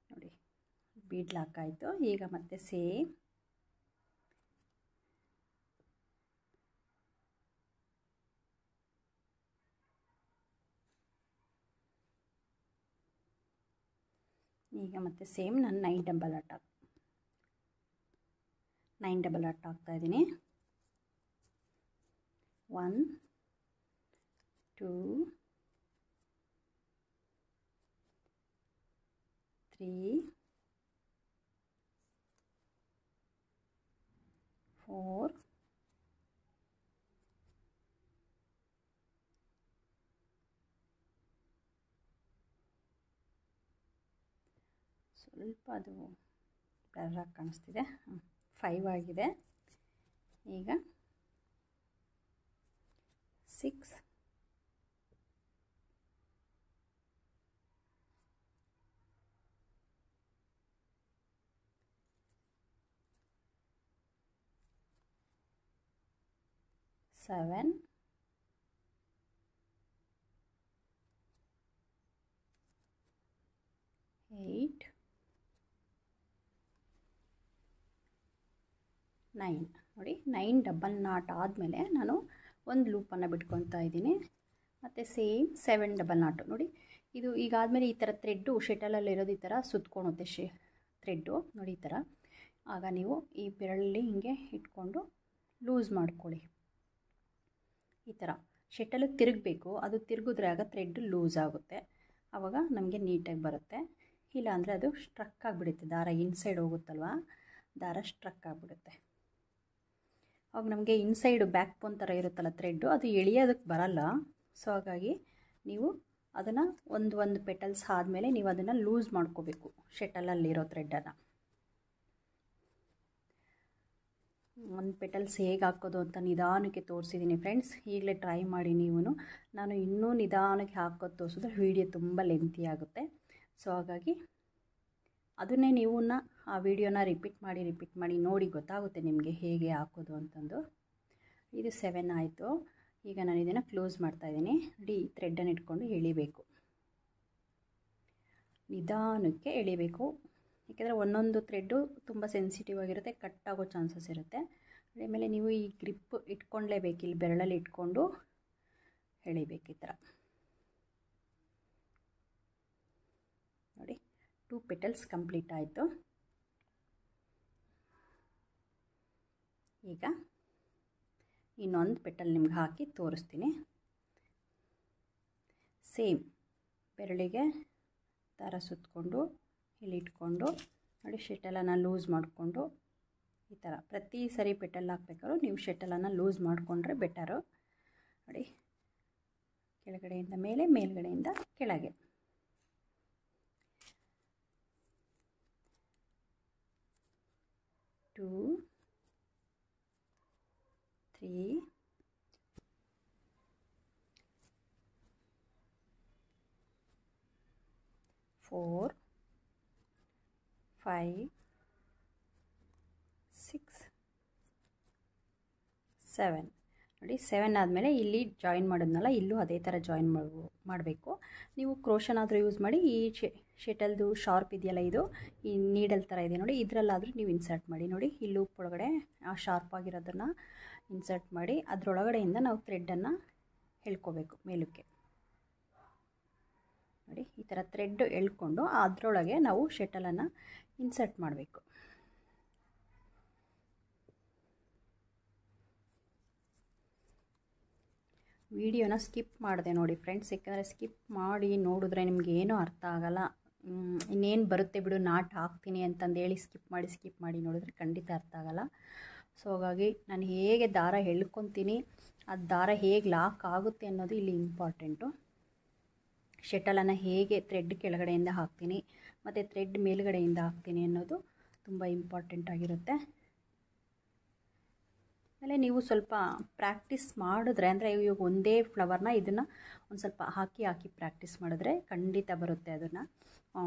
[SPEAKER 1] ನೋಡಿ, ಬೀಡ್ ಲಾಕ್ ಆಯಿತು. ಈಗ ಮತ್ತೆ ಸೇಮ್ ಈಗ ಮತ್ತೆ ಸೇಮ್ ನಾನು 9 ಡಬಲ್ ನಾಟ್ ಹಾಕ್ತಾಯಿದ್ದೀನಿ. 1 2 3 4 ಸ್ವಲ್ಪ ಅದು ಬ್ಲರ್ರಾಗಿ ಕಾಣಿಸ್ತಿದೆ. 5 ಆಗಿದೆ. ಈಗ 6 7 8 9 ನೋಡಿ. 9 ಡಬಲ್ ನಾಟ್ ಆದಮೇಲೆ ನಾನು ಒಂದು ಲೂಪನ್ನು ಬಿಟ್ಕೊತಾ ಇದ್ದೀನಿ. ಮತ್ತು ಸೇಮ್ 7 ಡಬಲ್ ನಾಟು ನೋಡಿ. ಇದು ಈಗಾದಮೇಲೆ ಈ ಥರ ಥ್ರೆಡ್ಡು ಶಟಲಲ್ಲಿರೋದು ಈ ಥರ ಸುತ್ಕೊಳುತ್ತೆ ಥ್ರೆಡ್ಡು ನೋಡಿ ಈ ಥರ. ಆಗ ನೀವು ಈ ಬೆರಳಲ್ಲಿ ಹೀಗೆ ಇಟ್ಕೊಂಡು ಲೂಸ್ ಮಾಡ್ಕೊಳ್ಳಿ. ಈ ಥರ ಶಟಲು ತಿರುಗಬೇಕು, ಅದು ತಿರುಗಿದ್ರೆ ಆಗ ಥ್ರೆಡ್ ಲೂಸ್ ಆಗುತ್ತೆ. ಆವಾಗ ನಮಗೆ ನೀಟಾಗಿ ಬರುತ್ತೆ. ಇಲ್ಲಾಂದರೆ ಅದು ಸ್ಟ್ರಕ್ ಆಗಿಬಿಡುತ್ತೆ, ದಾರ ಇನ್ಸೈಡ್ ಹೋಗುತ್ತಲ್ವ, ದಾರ ಸ್ಟ್ರಕ್ ಆಗಿಬಿಡುತ್ತೆ. ಅವಾಗ ನಮಗೆ ಇನ್ಸೈಡು ಬ್ಯಾಕ್ ಬೋನ್ ಥರ ಇರುತ್ತಲ್ಲ ಥ್ರೆಡ್ಡು, ಅದು ಎಳೆಯೋದಕ್ಕೆ ಬರಲ್ಲ. ಸೊ ಹಾಗಾಗಿ ನೀವು ಅದನ್ನು ಒಂದು ಪೆಟಲ್ಸ್ ಆದಮೇಲೆ ನೀವು ಅದನ್ನು ಲೂಸ್ ಮಾಡ್ಕೋಬೇಕು ಶಟಲಲ್ಲಿರೋ ಥ್ರೆಡ್ಡನ್ನು. ಒಂದು ಪೆಟಲ್ಸ್ ಹೇಗೆ ಹಾಕೋದು ಅಂತ ನಿಧಾನಕ್ಕೆ ತೋರಿಸಿದ್ದೀನಿ ಫ್ರೆಂಡ್ಸ್. ಈಗಲೇ ಟ್ರೈ ಮಾಡಿ ನೀವು. ನಾನು ಇನ್ನೂ ನಿಧಾನಕ್ಕೆ ಹಾಕೋದು ತೋರಿಸಿದ್ರೆ ವೀಡಿಯೋ ತುಂಬ ಲೆಂತಿ ಆಗುತ್ತೆ. ಸೊ ಹಾಗಾಗಿ ಅದನ್ನೇ ನೀವು ಆ ವಿಡಿಯೋನ ರಿಪೀಟ್ ಮಾಡಿ ನೋಡಿ, ಗೊತ್ತಾಗುತ್ತೆ ನಿಮಗೆ ಹೇಗೆ ಹಾಕೋದು ಅಂತಂದು. ಇದು 7 ಆಯಿತು. ಈಗ ನಾನು ಇದನ್ನು ಕ್ಲೋಸ್ ಮಾಡ್ತಾಯಿದ್ದೀನಿ. ನೋಡಿ, ಈ ಥ್ರೆಡ್ಡನ್ನು ಇಟ್ಕೊಂಡು ಎಳಿಬೇಕು, ನಿಧಾನಕ್ಕೆ ಎಳಿಬೇಕು. ಯಾಕೆಂದರೆ ಒಂದೊಂದು ಥ್ರೆಡ್ಡು ತುಂಬ ಸೆನ್ಸಿಟಿವ್ ಆಗಿರುತ್ತೆ, ಕಟ್ ಆಗೋ ಚಾನ್ಸಸ್ ಇರುತ್ತೆ. ಆಮೇಲೆ ನೀವು ಈ ಗ್ರಿಪ್ ಇಟ್ಕೊಳ್ಳೇಬೇಕು, ಇಲ್ಲಿ ಬೆರಳಲ್ಲಿ ಇಟ್ಕೊಂಡು ಎಳಿಬೇಕು ಈ ಥರ. ನೋಡಿ, 2 ಪೆಟಲ್ಸ್ ಕಂಪ್ಲೀಟ್ ಆಯಿತು. ಈಗ ಇನ್ನೊಂದು ಪೆಟಲ್ ನಿಮ್ಗೆ ಹಾಕಿ ತೋರಿಸ್ತೀನಿ. ಸೇಮ್ ಬೆರಳಿಗೆ ದಾರ ಸುತ್ತಕೊಂಡು ಇಲ್ಲಿ ಇಟ್ಕೊಂಡು ನೋಡಿ, ಶಟಲನ್ನು ಲೂಸ್ ಮಾಡಿಕೊಂಡು ಈ ಥರ ಪ್ರತಿ ಸರಿ ಪೆಟಲ್ ಹಾಕ್ಬೇಕಾದ್ರೂ ನೀವು ಶಟಲನ್ನು ಲೂಸ್ ಮಾಡಿಕೊಂಡ್ರೆ ಬೆಟರು. ನೋಡಿ, ಕೆಳಗಡೆಯಿಂದ ಮೇಲೆ, ಮೇಲ್ಗಡೆಯಿಂದ ಕೆಳಗೆ. ಟೂ 3 4 5 6 7 ನೋಡಿ. 7 ಆದಮೇಲೆ ಇಲ್ಲಿ ಜಾಯಿನ್ ಮಾಡೋದ್ನಲ್ಲ, ಇಲ್ಲೂ ಅದೇ ಥರ ಜಾಯಿನ್ ಮಾಡಬೇಕು. ನೀವು ಕ್ರೋಶನಾದರೂ ಯೂಸ್ ಮಾಡಿ. ಈ ಶಟಲ್ದು ಶಾರ್ಪ್ ಇದೆಯಲ್ಲ, ಇದು ಈ ನೀಡಲ್ ಥರ ಇದೆ ನೋಡಿ, ಇದರಲ್ಲಾದರೂ ನೀವು ಇನ್ಸರ್ಟ್ ಮಾಡಿ. ನೋಡಿ, ಈ ಲೂಪ್ ಒಳಗಡೆ ಆ ಶಾರ್ಪ್ ಆಗಿರೋದನ್ನು ಇನ್ಸರ್ಟ್ ಮಾಡಿ ಅದರೊಳಗಡೆಯಿಂದ ನಾವು ಥ್ರೆಡ್ಡನ್ನು ಎಳ್ಕೋಬೇಕು ಮೇಲಕ್ಕೆ. ನೋಡಿ, ಈ ಥರ ಥ್ರೆಡ್ ಎಳ್ಕೊಂಡು ಅದರೊಳಗೆ ನಾವು ಶಟಲನ್ನು ಇನ್ಸರ್ಟ್ ಮಾಡಬೇಕು. ವಿಡಿಯೋನ ಸ್ಕಿಪ್ ಮಾಡಿದೆ ನೋಡಿ ಫ್ರೆಂಡ್ಸ್, ಯಾಕಂದರೆ ಸ್ಕಿಪ್ ಮಾಡಿ ನೋಡಿದ್ರೆ ನಿಮ್ಗೆ ಏನೂ ಅರ್ಥ ಆಗಲ್ಲ. ಇನ್ನೇನು ಬರುತ್ತೆ ಬಿಡು, ನಾಟ್ ಹಾಕ್ತೀನಿ ಅಂತಂದೇಳಿ ಸ್ಕಿಪ್ ಮಾಡಿ ನೋಡಿದ್ರೆ ಖಂಡಿತ ಅರ್ಥ ಆಗಲ್ಲ. ಸೊ ಹಾಗಾಗಿ ನಾನು ಹೇಗೆ ದಾರ ಎಳ್ಕೊತೀನಿ, ಅದು ದಾರ ಹೇಗೆ ಲಾಕ್ ಆಗುತ್ತೆ ಅನ್ನೋದು ಇಲ್ಲಿ ಇಂಪಾರ್ಟೆಂಟು. ಶಟಲನ್ನು ಹೇಗೆ ಥ್ರೆಡ್ ಕೆಳಗಡೆಯಿಂದ ಹಾಕ್ತೀನಿ ಮತ್ತು ಥ್ರೆಡ್ ಮೇಲುಗಡೆಯಿಂದ ಹಾಕ್ತೀನಿ ಅನ್ನೋದು ತುಂಬ ಇಂಪಾರ್ಟೆಂಟ್ ಆಗಿರುತ್ತೆ. ಆಮೇಲೆ ನೀವು ಸ್ವಲ್ಪ ಪ್ರಾಕ್ಟೀಸ್ ಮಾಡಿದ್ರೆ, ಅಂದರೆ ಇವಾಗ ಒಂದೇ ಫ್ಲವರ್ನ ಇದನ್ನು ಒಂದು ಸ್ವಲ್ಪ ಹಾಕಿ ಪ್ರಾಕ್ಟೀಸ್ ಮಾಡಿದ್ರೆ ಖಂಡಿತ ಬರುತ್ತೆ. ಅದನ್ನು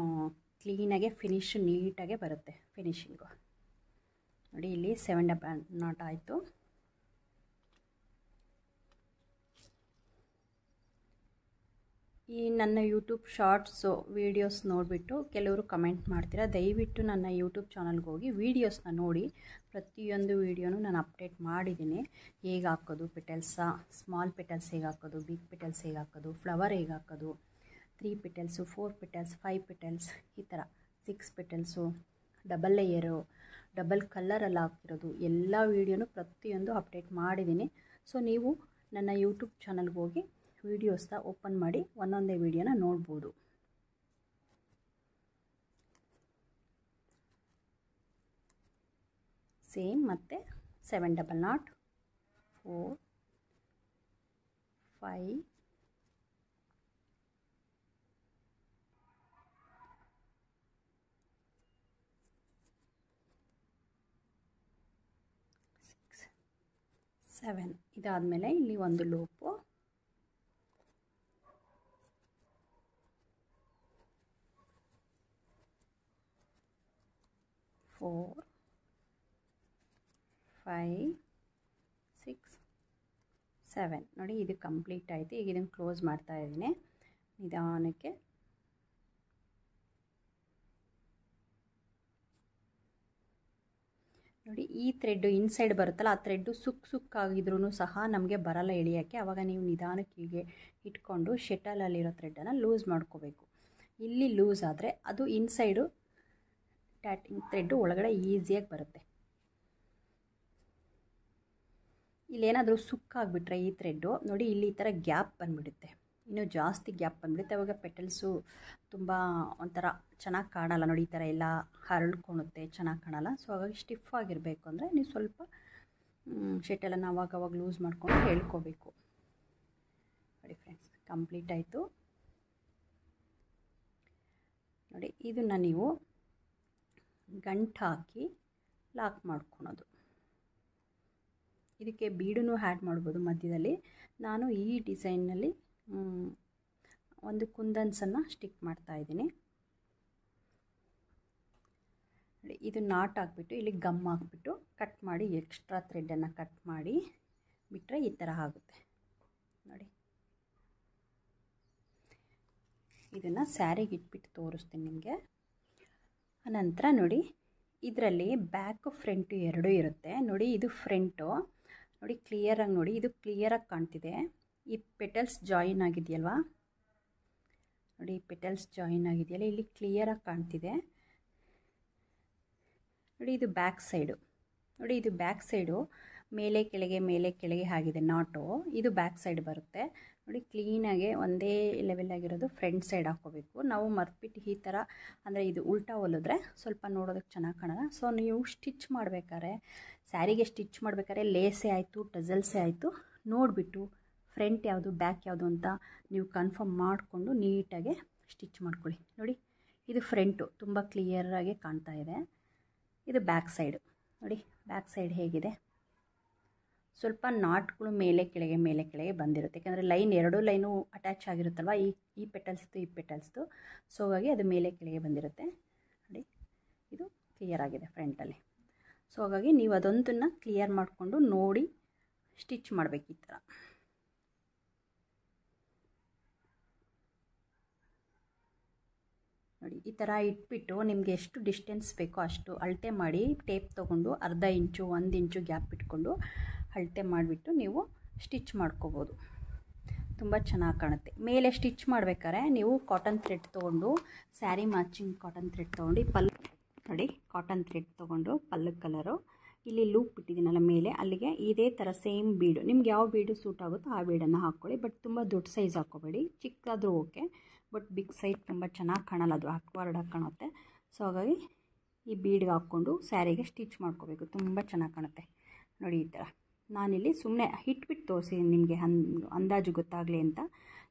[SPEAKER 1] ಕ್ಲೀನಾಗೆ ನೀಟಾಗೆ ಬರುತ್ತೆ ಫಿನಿಶಿಂಗು. ನೋಡಿ, ಇಲ್ಲಿ 7 ಡಬಲ್ ನಾಟ್ ಆಯಿತು. ಈ ನನ್ನ ಯೂಟ್ಯೂಬ್ ಶಾರ್ಟ್ಸು ವೀಡಿಯೋಸ್ ನೋಡಿಬಿಟ್ಟು ಕೆಲವರು ಕಮೆಂಟ್ ಮಾಡ್ತೀರಾ. ದಯವಿಟ್ಟು ನನ್ನ ಯೂಟ್ಯೂಬ್ ಚಾನಲ್ಗೆ ಹೋಗಿ ವೀಡಿಯೋಸ್ನ ನೋಡಿ. ಪ್ರತಿಯೊಂದು ವೀಡಿಯೋನು ನಾನು ಅಪ್ಡೇಟ್ ಮಾಡಿದ್ದೀನಿ. ಹೇಗೆ ಹಾಕೋದು ಪೆಟಲ್ಸ, ಸ್ಮಾಲ್ ಪೆಟಲ್ಸ್ ಹೇಗೆ ಹಾಕೋದು, ಬಿಗ್ ಪೆಟಲ್ಸ್ ಹೇಗೆ ಹಾಕೋದು, ಫ್ಲವರ್ ಹೇಗೆ ಹಾಕೋದು, 3 ಪೆಟಲ್ಸು, 4 ಪೆಟಲ್ಸ್, 5 ಪೆಟಲ್ಸ್, ಈ ಥರ 6 ಪೆಟಲ್ಸು, ಡಬಲ್ ಲೇಯರು, ಡಬಲ್ ಕಲರಲ್ಲಿ ಹಾಕಿರೋದು ಎಲ್ಲ ವೀಡಿಯೋನು ಪ್ರತಿಯೊಂದು ಅಪ್ಡೇಟ್ ಮಾಡಿದ್ದೀನಿ. ಸೊ ನೀವು ನನ್ನ ಯೂಟ್ಯೂಬ್ ಚಾನಲ್ಗೆ ಹೋಗಿ ವೀಡಿಯೋಸ್ನ ಓಪನ್ ಮಾಡಿ ಒಂದೊಂದೇ ವೀಡಿಯೋನ ನೋಡ್ಬೋದು. ಸೇಮ್ ಮತ್ತು 7 ಡಬಲ್ ನಾಟ್, 4, 5, 6, 7. ಇದಾದಮೇಲೆ ಇಲ್ಲಿ ಒಂದು ಲೂಪು, 4, 5, 6, 7. ನೋಡಿ ಇದು ಕಂಪ್ಲೀಟ್ ಆಯಿತು. ಈಗ ಇದನ್ನು ಕ್ಲೋಸ್ ಮಾಡ್ತಾ ಇದ್ದೀನಿ ನಿಧಾನಕ್ಕೆ. ನೋಡಿ ಈ ಥ್ರೆಡ್ಡು ಇನ್ಸೈಡ್ ಬರುತ್ತಲ್ಲ, ಆ ಥ್ರೆಡ್ಡು ಸುಕ್ಕಾಗಿದ್ರೂ ಸಹ ನಮಗೆ ಬರಲ್ಲ ಎಳಿಯೋಕ್ಕೆ. ಆವಾಗ ನೀವು ನಿಧಾನಕ್ಕೆ ಹೀಗೆ ಇಟ್ಕೊಂಡು ಶೆಟಲಲ್ಲಿರೋ ಥ್ರೆಡ್ಡನ್ನು ಲೂಸ್ ಮಾಡ್ಕೋಬೇಕು. ಇಲ್ಲಿ ಲೂಸ್ ಆದರೆ ಅದು ಇನ್ಸೈಡು ಟ್ಯಾಟಿಂಗ್ ಥ್ರೆಡ್ಡು ಒಳಗಡೆ ಈಸಿಯಾಗಿ ಬರುತ್ತೆ. ಇಲ್ಲೇನಾದರೂ ಸುಕ್ಕಾಗಿಬಿಟ್ರೆ ಈ ಥ್ರೆಡ್ಡು ನೋಡಿ ಇಲ್ಲಿ ಈ ಥರ ಗ್ಯಾಪ್ ಬಂದುಬಿಡುತ್ತೆ, ಇನ್ನೂ ಜಾಸ್ತಿ ಗ್ಯಾಪ್ ಬಂದುಬಿಡುತ್ತೆ. ಆವಾಗ ಪೆಟಲ್ಸು ತುಂಬ ಒಂಥರ ಚೆನ್ನಾಗಿ ಕಾಣಲ್ಲ. ನೋಡಿ ಈ ಥರ ಎಲ್ಲ ಹರಳ್ಕೊಳುತ್ತೆ, ಚೆನ್ನಾಗಿ ಕಾಣಲ್ಲ. ಸೊ ಹಾಗಾಗಿ ಸ್ಟಿಫ್ ಆಗಿರಬೇಕು ಅಂದರೆ ನೀವು ಸ್ವಲ್ಪ ಶೆಟಲನ್ನು ಅವಾಗವಾಗ ಲೂಸ್ ಮಾಡ್ಕೊಂಡು ಹೇಳ್ಕೋಬೇಕು. ನೋಡಿ ಫ್ರೆಂಡ್ಸ್, ಕಂಪ್ಲೀಟ್ ಆಯಿತು. ನೋಡಿ ಇದನ್ನು ನೀವು ಗಂಟು ಹಾಕಿ ಲಾಕ್ ಮಾಡ್ಕೊಳೋದು. ಇದಕ್ಕೆ ಬೀಡನ್ನು ಆ್ಯಡ್ ಮಾಡ್ಬೋದು ಮಧ್ಯದಲ್ಲಿ. ನಾನು ಈ ಡಿಸೈನ್ನಲ್ಲಿ ಒಂದು ಕುಂದನ್ಸನ್ನು ಸ್ಟಿಕ್ ಮಾಡ್ತಾಯಿದ್ದೀನಿ. ಇದು ನಾಟ್ ಹಾಕ್ಬಿಟ್ಟು ಇಲ್ಲಿ ಗಮ್ ಹಾಕ್ಬಿಟ್ಟು ಕಟ್ ಮಾಡಿ, ಎಕ್ಸ್ಟ್ರಾ ಥ್ರೆಡ್ಡನ್ನು ಕಟ್ ಮಾಡಿ ಬಿಟ್ಟರೆ ಈ ಥರ ಆಗುತ್ತೆ. ನೋಡಿ ಇದನ್ನು ಸ್ಯಾರಿಗೆ ಇಟ್ಬಿಟ್ಟು ತೋರಿಸ್ತೀನಿ ನಿಮಗೆ. ಅನಂತರ ನೋಡಿ ಇದರಲ್ಲಿ ಬ್ಯಾಕು ಫ್ರಂಟು ಎರಡೂ ಇರುತ್ತೆ. ನೋಡಿ ಇದು ಫ್ರಂಟು, ನೋಡಿ ಕ್ಲಿಯರಾಗಿ ನೋಡಿ, ಇದು ಕ್ಲಿಯರಾಗಿ ಕಾಣ್ತಿದೆ. ಈ ಪೆಟಲ್ಸ್ ಜಾಯಿನ್ ಆಗಿದೆಯಲ್ವಾ, ನೋಡಿ ಪೆಟಲ್ಸ್ ಜಾಯಿನ್ ಆಗಿದೆಯಲ್ಲ, ಇಲ್ಲಿ ಕ್ಲಿಯರಾಗಿ ಕಾಣ್ತಿದೆ. ನೋಡಿ ಇದು ಬ್ಯಾಕ್ ಸೈಡು, ನೋಡಿ ಇದು ಬ್ಯಾಕ್ ಸೈಡು ಮೇಲೆ ಕೆಳಗೆ ಆಗಿದೆ ನಾಟು. ಇದು ಬ್ಯಾಕ್ ಸೈಡ್ ಬರುತ್ತೆ. ನೋಡಿ ಕ್ಲೀನಾಗೆ ಒಂದೇ ಲೆವೆಲ್ ಆಗಿರೋದು ಫ್ರಂಟ್ ಸೈಡ್ ಹಾಕ್ಕೋಬೇಕು. ನಾವು ಮರ್ತ್ಬಿಟ್ಟು ಈ ಥರ ಅಂದರೆ ಇದು ಉಲ್ಟಾ ಹೊಲಿದ್ರೆ ಸ್ವಲ್ಪ ನೋಡೋದಕ್ಕೆ ಚೆನ್ನಾಗಿ ಕಾಣಲ್ಲ. ಸೊ ನೀವು ಸ್ಟಿಚ್ ಮಾಡಬೇಕಾದ್ರೆ, ಸ್ಯಾರಿಗೆ ಸ್ಟಿಚ್ ಮಾಡಬೇಕಾದ್ರೆ ಲೇಸೇ ಆಯಿತು ಟಜಲ್ಸೇ ಆಯಿತು ನೋಡಿಬಿಟ್ಟು ಫ್ರಂಟ್ ಯಾವುದು ಬ್ಯಾಕ್ ಯಾವುದು ಅಂತ ನೀವು ಕನ್ಫರ್ಮ್ ಮಾಡಿಕೊಂಡು ನೀಟಾಗಿ ಸ್ಟಿಚ್ ಮಾಡ್ಕೊಳ್ಳಿ. ನೋಡಿ ಇದು ಫ್ರಂಟು ತುಂಬ ಕ್ಲಿಯರಾಗಿ ಕಾಣ್ತಾ ಇದೆ. ಇದು ಬ್ಯಾಕ್ ಸೈಡು, ನೋಡಿ ಬ್ಯಾಕ್ ಸೈಡ್ ಹೇಗಿದೆ, ಸ್ವಲ್ಪ ನಾಟ್ಗಳು ಮೇಲೆ ಕೆಳಗೆ ಬಂದಿರುತ್ತೆ. ಯಾಕಂದರೆ ಲೈನ್ ಎರಡೂ ಲೈನು ಅಟ್ಯಾಚ್ ಆಗಿರುತ್ತಲ್ವ, ಈ ಪೆಟಲ್ಸ್ದು. ಸೊ ಹಾಗಾಗಿ ಅದು ಮೇಲೆ ಕೆಳಗೆ ಬಂದಿರುತ್ತೆ. ನೋಡಿ ಇದು ಕ್ಲಿಯರ್ ಆಗಿದೆ ಫ್ರಂಟಲ್ಲಿ. ಸೊ ಹಾಗಾಗಿ ನೀವು ಅದೊಂದನ್ನು ಕ್ಲಿಯರ್ ಮಾಡಿಕೊಂಡು ನೋಡಿ ಸ್ಟಿಚ್ ಮಾಡಬೇಕು ಈ ಥರ. ನೋಡಿ ಈ ಥರ ಇಟ್ಬಿಟ್ಟು ನಿಮಗೆ ಎಷ್ಟು ಡಿಸ್ಟೆನ್ಸ್ ಬೇಕೋ ಅಷ್ಟು ಅಳತೆ ಮಾಡಿ ಟೇಪ್ ತೊಗೊಂಡು ಅರ್ಧ ಇಂಚು 1 ಇಂಚು ಗ್ಯಾಪ್ ಇಟ್ಕೊಂಡು ಅಳತೆ ಮಾಡಿಬಿಟ್ಟು ನೀವು ಸ್ಟಿಚ್ ಮಾಡ್ಕೋಬೋದು. ತುಂಬ ಚೆನ್ನಾಗಿ ಕಾಣುತ್ತೆ. ಮೇಲೆ ಸ್ಟಿಚ್ ಮಾಡಬೇಕಾದ್ರೆ ನೀವು ಕಾಟನ್ ಥ್ರೆಡ್ ತೊಗೊಂಡು ಸ್ಯಾರಿ ಮ್ಯಾಚಿಂಗ್ ಕಾಟನ್ ಥ್ರೆಡ್ ತೊಗೊಂಡು ನೋಡಿ ಕಾಟನ್ ಥ್ರೆಡ್ ತೊಗೊಂಡು ಪಲ್ಲಕ್ ಕಲರು ಇಲ್ಲಿ ಲೂಪ್ ಬಿಟ್ಟಿದ್ದೀನಲ್ಲ ಮೇಲೆ, ಅಲ್ಲಿಗೆ ಇದೇ ಥರ ಸೇಮ್ ಬೀಡು, ನಿಮ್ಗೆ ಯಾವ ಬೀಡು ಸೂಟ್ ಆಗುತ್ತೋ ಆ ಬೀಡನ್ನು ಹಾಕ್ಕೊಳ್ಳಿ. ಬಟ್ ತುಂಬ ದೊಡ್ಡ ಸೈಜ್ ಹಾಕ್ಕೋಬೇಡಿ, ಚಿಕ್ಕದಾದರೂ ಓಕೆ, ಬಟ್ ಬಿಗ್ ಸೈಜ್ ತುಂಬ ಚೆನ್ನಾಗಿ ಕಾಣಲ್ಲ, ಅದು ಆಕ್ವರ್ಡಾಗಿ ಕಾಣುತ್ತೆ. ಸೊ ಹಾಗಾಗಿ ಈ ಬೀಡ್ಗೆ ಹಾಕ್ಕೊಂಡು ಸ್ಯಾರಿಗೆ ಸ್ಟಿಚ್ ಮಾಡ್ಕೋಬೇಕು, ತುಂಬ ಚೆನ್ನಾಗಿ ಕಾಣುತ್ತೆ. ನೋಡಿ ಈ ಥರ ನಾನಿಲ್ಲಿ ಸುಮ್ಮನೆ ಇಟ್ಬಿಟ್ಟು ತೋರಿಸಿದ್ದೀನಿ ನಿಮಗೆ ಅಂದಾಜು ಗೊತ್ತಾಗಲಿ ಅಂತ.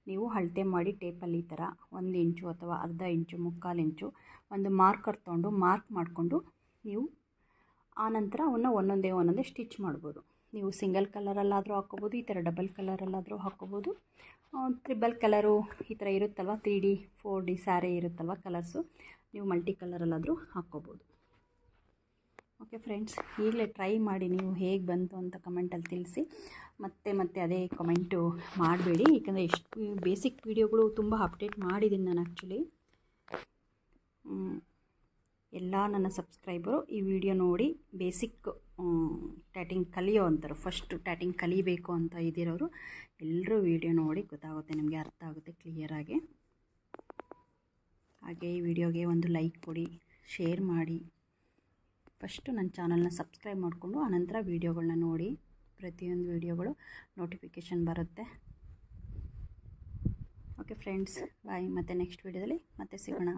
[SPEAKER 1] ನೀವು ಅಳತೆ ಮಾಡಿ ಟೇಪಲ್ಲಿ ಈ ಥರ 1 ಇಂಚು ಅಥವಾ ಅರ್ಧ ಇಂಚು 3/4 ಇಂಚು ಒಂದು ಮಾರ್ಕರ್ ತೊಗೊಂಡು ಮಾರ್ಕ್ ಮಾಡಿಕೊಂಡು ನೀವು ಆನಂತರ ಅವನ್ನ ಒಂದೊಂದೇ ಸ್ಟಿಚ್ ಮಾಡ್ಬೋದು. ನೀವು ಸಿಂಗಲ್ ಕಲರಲ್ಲಾದರೂ ಹಾಕ್ಕೋಬೋದು, ಈ ಥರ ಡಬಲ್ ಕಲರಲ್ಲಾದರೂ ಹಾಕ್ಕೋಬೋದು, ಟ್ರಿಬಲ್ ಕಲರು ಈ ಥರ ಇರುತ್ತಲ್ವ, 3D 4D ಸ್ಯಾರಿ ಇರುತ್ತಲ್ವ ಕಲರ್ಸು, ನೀವು ಮಲ್ಟಿ ಕಲರಲ್ಲಾದರೂ ಹಾಕ್ಕೋಬೋದು. ಓಕೆ ಫ್ರೆಂಡ್ಸ್, ಈಗಲೇ ಟ್ರೈ ಮಾಡಿ ನೀವು ಹೇಗೆ ಬಂತು ಅಂತ ಕಮೆಂಟಲ್ಲಿ ತಿಳಿಸಿ. ಮತ್ತೆ ಅದೇ ಕಮೆಂಟು ಮಾಡಬೇಡಿ, ಏಕೆಂದರೆ ಎಷ್ಟು ಬೇಸಿಕ್ ವೀಡಿಯೋಗಳು ತುಂಬ ಅಪ್ಡೇಟ್ ಮಾಡಿದ್ದೀನಿ ನಾನು. ಆ್ಯಕ್ಚುಲಿ ಎಲ್ಲ ನನ್ನ ಸಬ್ಸ್ಕ್ರೈಬರು ಈ ವಿಡಿಯೋ ನೋಡಿ ಬೇಸಿಕ್ ಟ್ಯಾಟಿಂಗ್ ಕಲಿಯೋ ಅಂತಾರೆ, ಫಸ್ಟ್ ಟ್ಯಾಟಿಂಗ್ ಕಲಿಬೇಕು ಅಂತ ಇದ್ದಿರೋರು ಎಲ್ಲರೂ ವಿಡಿಯೋ ನೋಡಿ ಗೊತ್ತಾಗುತ್ತೆ, ನಿಮಗೆ ಅರ್ಥ ಆಗುತ್ತೆ ಕ್ಲಿಯರಾಗಿ. ಹಾಗೆ ಈ ವಿಡಿಯೋಗೆ ಒಂದು ಲೈಕ್ ಕೊಡಿ. ಶೇರ್ ಮಾಡಿ. ಫಸ್ಟು ನನ್ನ ಚಾನಲ್ನ ಸಬ್ಸ್ಕ್ರೈಬ್ ಮಾಡಿಕೊಂಡು ಆನಂತರ ವೀಡಿಯೋಗಳನ್ನ ನೋಡಿ. ಪ್ರತಿಯೊಂದು ವೀಡಿಯೋಗಳು ನೋಟಿಫಿಕೇಷನ್ ಬರುತ್ತೆ. ಓಕೆ ಫ್ರೆಂಡ್ಸ್, ಬಾಯ್. ಮತ್ತು ನೆಕ್ಸ್ಟ್ ವೀಡಿಯೋದಲ್ಲಿ ಮತ್ತೆ ಸಿಗೋಣ.